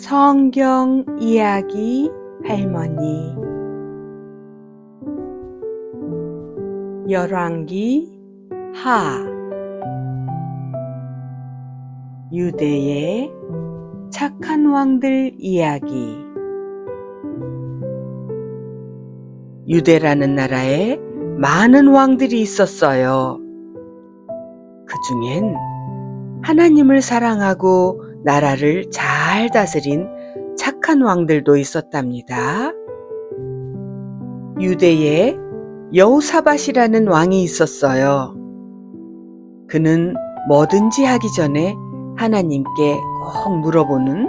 성경 이야기 할머니 열왕기 하 유대의 착한 왕들 이야기. 유대라는 나라에 많은 왕들이 있었어요. 그 중엔 하나님을 사랑하고 나라를 잘 다스린 착한 왕들도 있었답니다. 유대에 여호사밧이라는 왕이 있었어요. 그는 뭐든지 하기 전에 하나님께 꼭 물어보는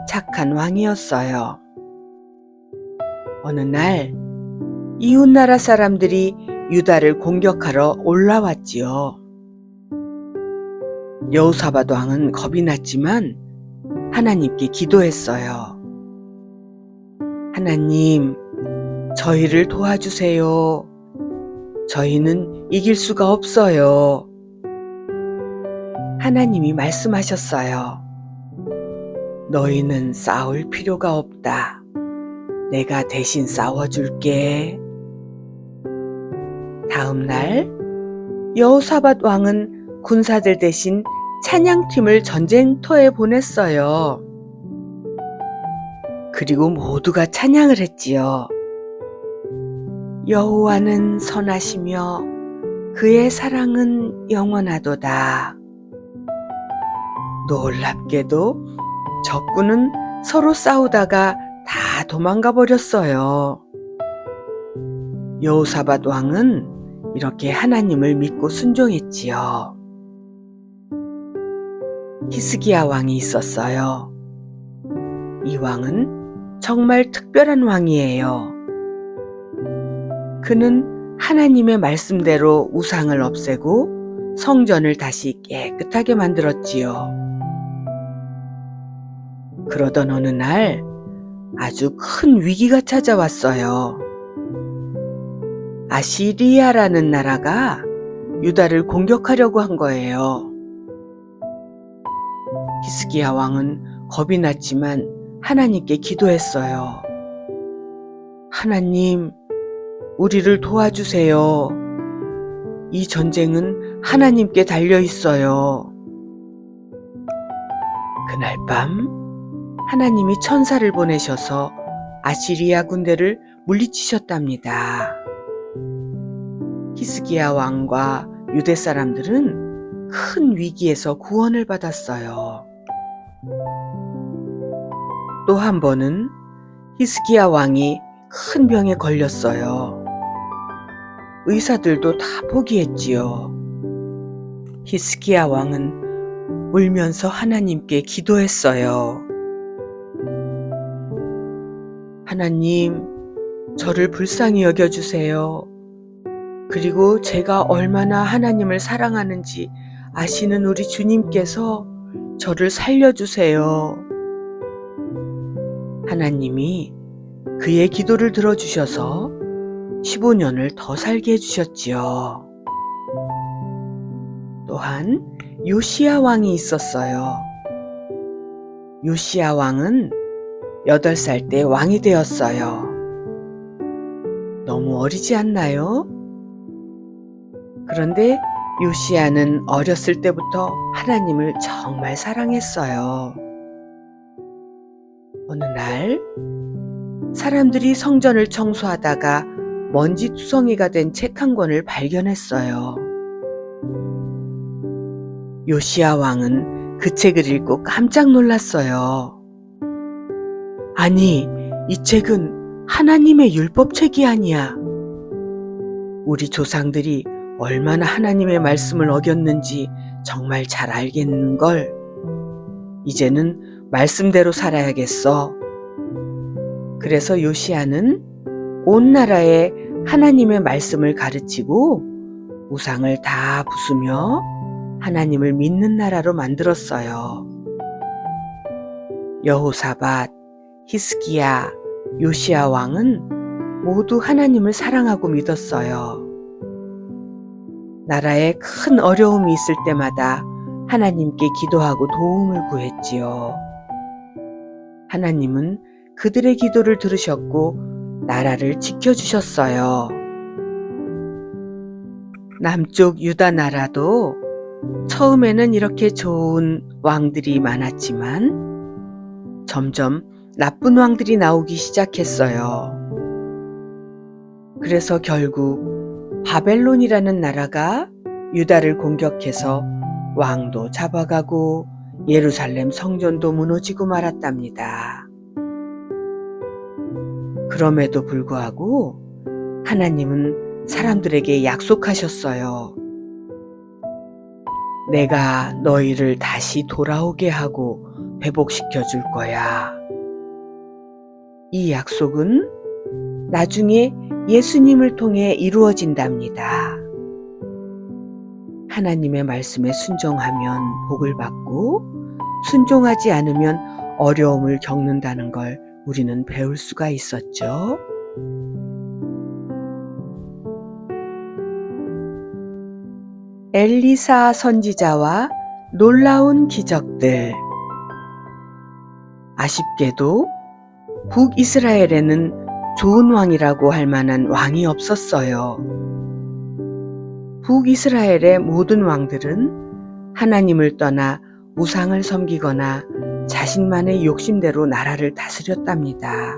착한 왕이었어요. 어느 날 이웃나라 사람들이 유다를 공격하러 올라왔지요. 여호사밧 왕은 겁이 났지만 하나님께 기도했어요. 하나님, 저희를 도와주세요. 저희는 이길 수가 없어요. 하나님이 말씀하셨어요. 너희는 싸울 필요가 없다. 내가 대신 싸워줄게. 다음 날 여호사밧 왕은 군사들 대신 찬양팀을 전쟁터에 보냈어요. 그리고 모두가 찬양을 했지요. 여호와는 선하시며 그의 사랑은 영원하도다. 놀랍게도 적군은 서로 싸우다가 다 도망가 버렸어요. 여호사밧 왕은 이렇게 하나님을 믿고 순종했지요. 히스기야 왕이 있었어요. 이 왕은 정말 특별한 왕이에요. 그는 하나님의 말씀대로 우상을 없애고 성전을 다시 깨끗하게 만들었지요. 그러던 어느 날 아주 큰 위기가 찾아왔어요. 아시리아라는 나라가 유다를 공격하려고 한 거예요. 히스기야 왕은 겁이 났지만 하나님께 기도했어요. 하나님, 우리를 도와주세요. 이 전쟁은 하나님께 달려 있어요. 그날 밤 하나님이 천사를 보내셔서 아시리아 군대를 물리치셨답니다. 히스기야 왕과 유대 사람들은 큰 위기에서 구원을 받았어요. 또 한 번은 히스기야 왕이 큰 병에 걸렸어요. 의사들도 다 포기했지요. 히스기야 왕은 울면서 하나님께 기도했어요. 하나님, 저를 불쌍히 여겨주세요. 그리고 제가 얼마나 하나님을 사랑하는지 아시는 우리 주님께서 저를 살려주세요. 하나님이 그의 기도를 들어주셔서 15년을 더 살게 해주셨지요. 또한 요시야 왕이 있었어요. 요시야 왕은 8살 때 왕이 되었어요. 너무 어리지 않나요? 그런데 요시야는 어렸을 때부터 하나님을 정말 사랑했어요. 어느 날 사람들이 성전을 청소하다가 먼지투성이가 된 책 한 권을 발견했어요. 요시야 왕은 그 책을 읽고 깜짝 놀랐어요. 아니, 이 책은 하나님의 율법책이 아니야. 우리 조상들이 얼마나 하나님의 말씀을 어겼는지 정말 잘 알겠는걸. 이제는 말씀대로 살아야겠어. 그래서 요시야는 온 나라에 하나님의 말씀을 가르치고 우상을 다 부수며 하나님을 믿는 나라로 만들었어요. 여호사밧, 히스기야, 요시야 왕은 모두 하나님을 사랑하고 믿었어요. 나라에 큰 어려움이 있을 때마다 하나님께 기도하고 도움을 구했지요. 하나님은 그들의 기도를 들으셨고 나라를 지켜주셨어요. 남쪽 유다 나라도 처음에는 이렇게 좋은 왕들이 많았지만 점점 나쁜 왕들이 나오기 시작했어요. 그래서 결국 바벨론이라는 나라가 유다를 공격해서 왕도 잡아가고 예루살렘 성전도 무너지고 말았답니다. 그럼에도 불구하고 하나님은 사람들에게 약속하셨어요. 내가 너희를 다시 돌아오게 하고 회복시켜 줄 거야. 이 약속은 나중에 예수님을 통해 이루어진답니다. 하나님의 말씀에 순종하면 복을 받고 순종하지 않으면 어려움을 겪는다는 걸 우리는 배울 수가 있었죠. 엘리사 선지자와 놀라운 기적들. 아쉽게도 북이스라엘에는 좋은 왕이라고 할 만한 왕이 없었어요. 북이스라엘의 모든 왕들은 하나님을 떠나 우상을 섬기거나 자신만의 욕심대로 나라를 다스렸답니다.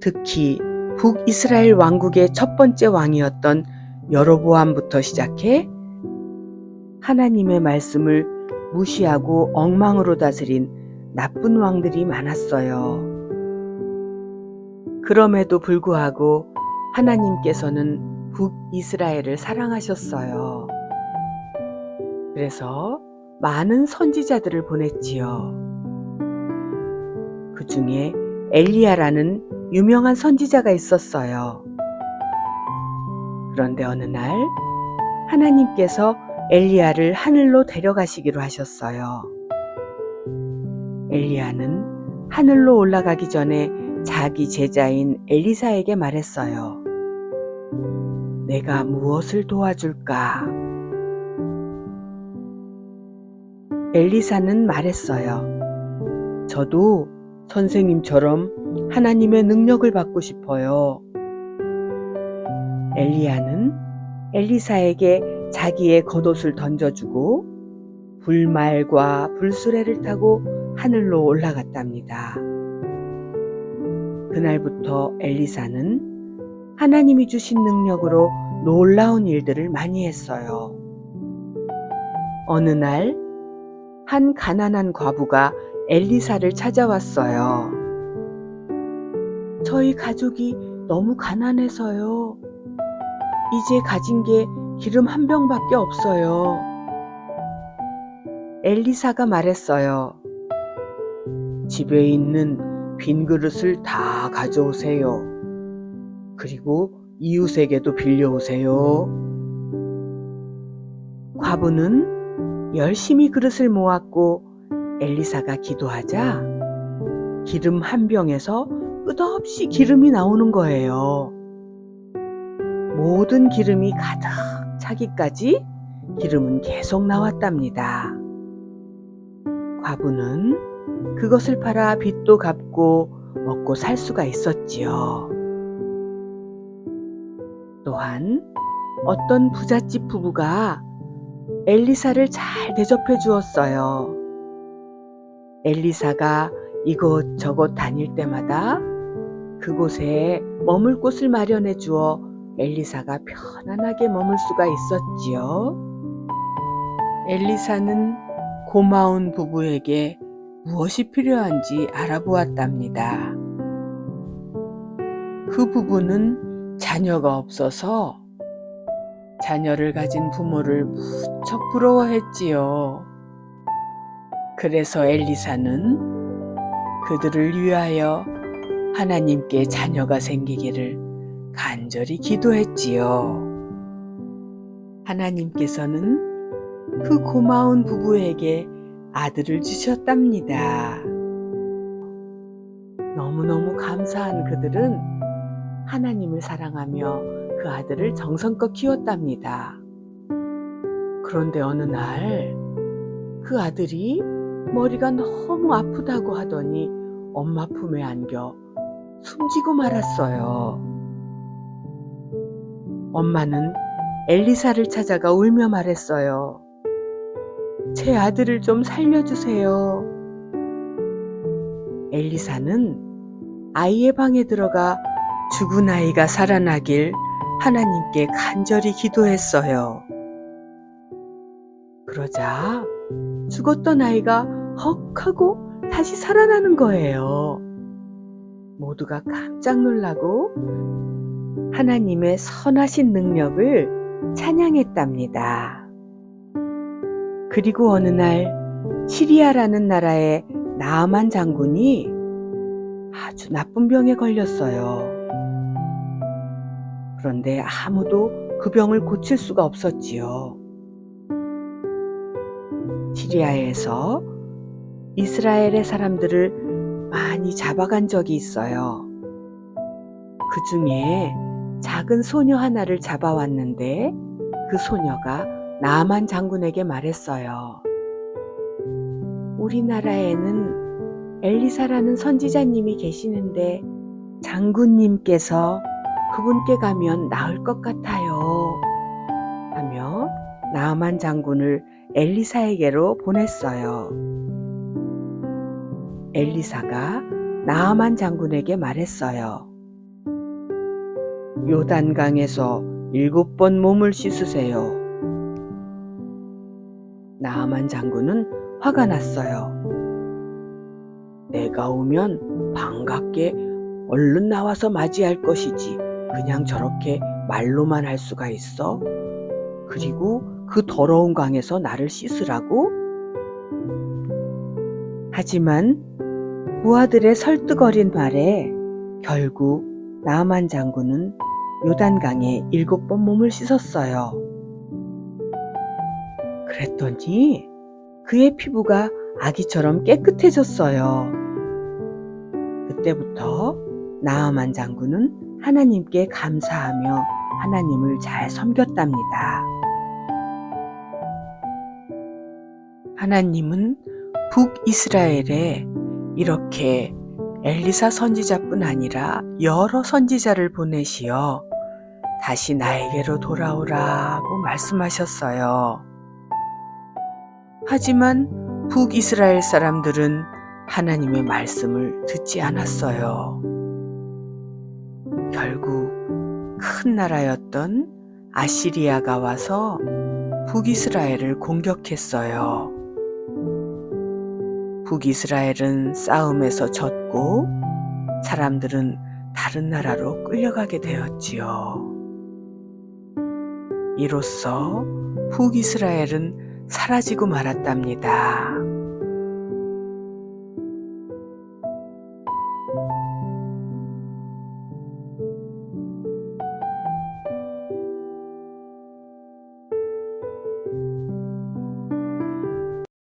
특히 북이스라엘 왕국의 첫 번째 왕이었던 여로보암부터 시작해 하나님의 말씀을 무시하고 엉망으로 다스린 나쁜 왕들이 많았어요. 그럼에도 불구하고 하나님께서는 북이스라엘을 사랑하셨어요. 그래서 많은 선지자들을 보냈지요. 그 중에 엘리야라는 유명한 선지자가 있었어요. 그런데 어느 날 하나님께서 엘리야를 하늘로 데려가시기로 하셨어요. 엘리야는 하늘로 올라가기 전에 자기 제자인 엘리사에게 말했어요. 내가 무엇을 도와줄까? 엘리사는 말했어요. 저도 선생님처럼 하나님의 능력을 받고 싶어요. 엘리야는 엘리사에게 자기의 겉옷을 던져주고 불말과 불수레를 타고 하늘로 올라갔답니다. 그날부터 엘리사는 하나님이 주신 능력으로 놀라운 일들을 많이 했어요. 어느 날 한 가난한 과부가 엘리사를 찾아왔어요. 저희 가족이 너무 가난해서요. 이제 가진 게 기름 한 병밖에 없어요. 엘리사가 말했어요. 집에 있는 빈 그릇을 다 가져오세요. 그리고 이웃에게도 빌려오세요. 과부는 열심히 그릇을 모았고 엘리사가 기도하자 기름 한 병에서 끝없이 기름이 나오는 거예요. 모든 기름이 가득 차기까지 기름은 계속 나왔답니다. 과부는 그것을 팔아 빚도 갚고 먹고 살 수가 있었지요. 또한 어떤 부잣집 부부가 엘리사를 잘 대접해 주었어요. 엘리사가 이곳저곳 다닐 때마다 그곳에 머물 곳을 마련해 주어 엘리사가 편안하게 머물 수가 있었지요. 엘리사는 고마운 부부에게 무엇이 필요한지 알아보았답니다. 그 부부는 자녀가 없어서 자녀를 가진 부모를 무척 부러워했지요. 그래서 엘리사는 그들을 위하여 하나님께 자녀가 생기기를 간절히 기도했지요. 하나님께서는 그 고마운 부부에게 아들을 주셨답니다. 너무너무 감사한 그들은 하나님을 사랑하며 그 아들을 정성껏 키웠답니다. 그런데 어느 날 그 아들이 머리가 너무 아프다고 하더니 엄마 품에 안겨 숨지고 말았어요. 엄마는 엘리사를 찾아가 울며 말했어요. 제 아들을 좀 살려주세요. 엘리사는 아이의 방에 들어가 죽은 아이가 살아나길 하나님께 간절히 기도했어요. 그러자 죽었던 아이가 헉 하고 다시 살아나는 거예요. 모두가 깜짝 놀라고 하나님의 선하신 능력을 찬양했답니다. 그리고 어느 날 시리아라는 나라의 나아만 장군이 아주 나쁜 병에 걸렸어요. 그런데 아무도 그 병을 고칠 수가 없었지요. 시리아에서 이스라엘의 사람들을 많이 잡아간 적이 있어요. 그 중에 작은 소녀 하나를 잡아왔는데 그 소녀가 나아만 장군에게 말했어요. 우리나라에는 엘리사라는 선지자님이 계시는데 장군님께서 그분께 가면 나을 것 같아요. 하며 나아만 장군을 엘리사에게로 보냈어요. 엘리사가 나아만 장군에게 말했어요. 요단강에서 7번 몸을 씻으세요. 나아만 장군은 화가 났어요. 내가 오면 반갑게 얼른 나와서 맞이할 것이지 그냥 저렇게 말로만 할 수가 있어? 그리고 그 더러운 강에서 나를 씻으라고? 하지만 부하들의 설득어린 말에 결국 나아만 장군은 요단강에 7번 몸을 씻었어요. 그랬더니 그의 피부가 아기처럼 깨끗해졌어요. 그때부터 나아만 장군은 하나님께 감사하며 하나님을 잘 섬겼답니다. 하나님은 북이스라엘에 이렇게 엘리사 선지자뿐 아니라 여러 선지자를 보내시어 다시 나에게로 돌아오라고 말씀하셨어요. 하지만 북이스라엘 사람들은 하나님의 말씀을 듣지 않았어요. 결국 큰 나라였던 아시리아가 와서 북이스라엘을 공격했어요. 북이스라엘은 싸움에서 졌고 사람들은 다른 나라로 끌려가게 되었지요. 이로써 북이스라엘은 사라지고 말았답니다.